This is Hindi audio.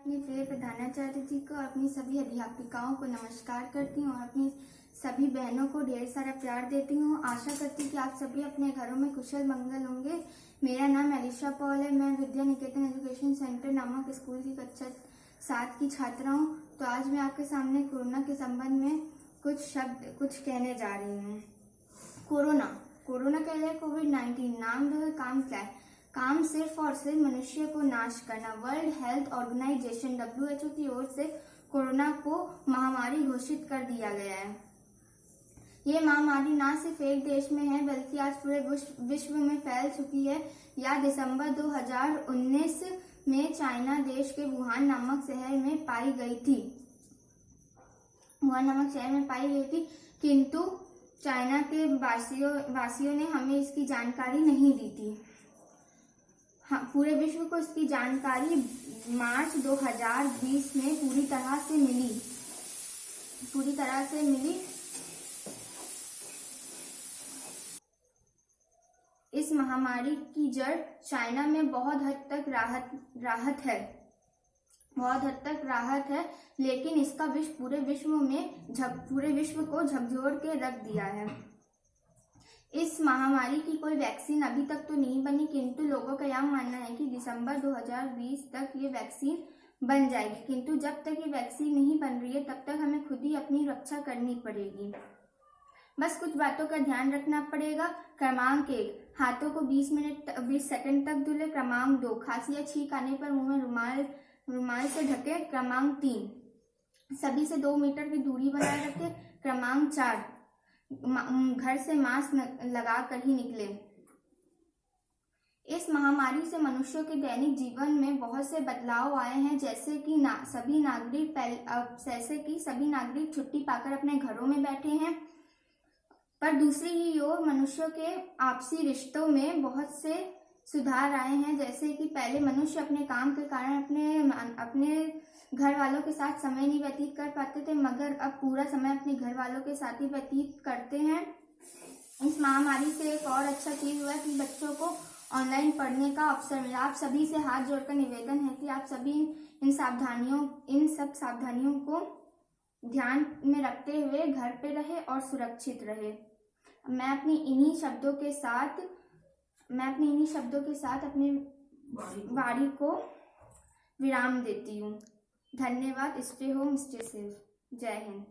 अपनी प्रिय प्रधानाचार्य जी को, अपनी सभी अध्यापिकाओं को नमस्कार करती हूँ और अपनी सभी बहनों को ढेर सारा प्यार देती हूँ। आशा करती हूँ कि आप सभी अपने घरों में कुशल मंगल होंगे। मेरा नाम एलिशा पॉल है। मैं विद्या निकेतन एजुकेशन सेंटर नामक स्कूल की कक्षा 7 की छात्रा हूँ। तो आज मैं आपके सामने कोरोना के संबंध में कुछ कहने जा रही हूँ। कोरोना क्या है? कोविड-19 नाम जो है, काम क्या है? काम सिर्फ और सिर्फ मनुष्य को नाश करना। वर्ल्ड हेल्थ ऑर्गेनाइजेशन WHO की ओर से कोरोना को महामारी घोषित कर दिया गया है। ये महामारी ना सिर्फ एक देश में है बल्कि आज पूरे विश्व में फैल चुकी है। यह दिसंबर 2019 में चाइना देश के वुहान नामक शहर में पाई गई थी। किंतु चाइना के वासियों ने हमें इसकी जानकारी नहीं दी थी। हाँ, पूरे विश्व को इसकी जानकारी मार्च 2020 में पूरी तरह से मिली। इस महामारी की जड़ चाइना में बहुत हद तक राहत है, लेकिन इसका पूरे विश्व को झकझोर के रख दिया है। इस महामारी की कोई वैक्सीन अभी तक तो नहीं बनी, किंतु लोगों का यह मानना है कि दिसंबर 2020 तक ये वैक्सीन बन जाएगी। किंतु जब तक ये वैक्सीन नहीं बन रही है तब तक हमें खुद ही अपनी रक्षा करनी पड़ेगी। बस कुछ बातों का ध्यान रखना पड़ेगा। क्रमांक 1, हाथों को 20 सेकंड तक धुले। क्रमांक 2, खांसी या छींक आने पर मुंह में रुमाल से ढके। क्रमांक 3, सभी से 2 मीटर की दूरी बनाए रखें। क्रमांक 4, घर से मास्क लगा कर ही निकले। इस महामारी से मनुष्यों के दैनिक जीवन में बहुत से बदलाव आए हैं, जैसे कि सभी नागरिक छुट्टी पाकर अपने घरों में बैठे हैं। पर दूसरी ही ओर मनुष्यों के आपसी रिश्तों में बहुत से सुधार आए हैं, जैसे कि पहले मनुष्य अपने काम के कारण अपने घर वालों के साथ समय नहीं व्यतीत कर पाते थे, मगर अब पूरा समय अपने घर वालों के साथ ही व्यतीत करते हैं। इस महामारी से एक और अच्छा चीज हुआ कि बच्चों को ऑनलाइन पढ़ने का अवसर मिला। आप सभी से हाथ जोड़कर निवेदन है कि आप सभी इन सब सावधानियों को ध्यान में रखते हुए घर पे रहे और सुरक्षित रहे। मैं अपनी इन्हीं शब्दों के साथ अपनी वाणी को विराम देती हूँ। धन्यवाद। Stay home, stay safe. जय हिंद।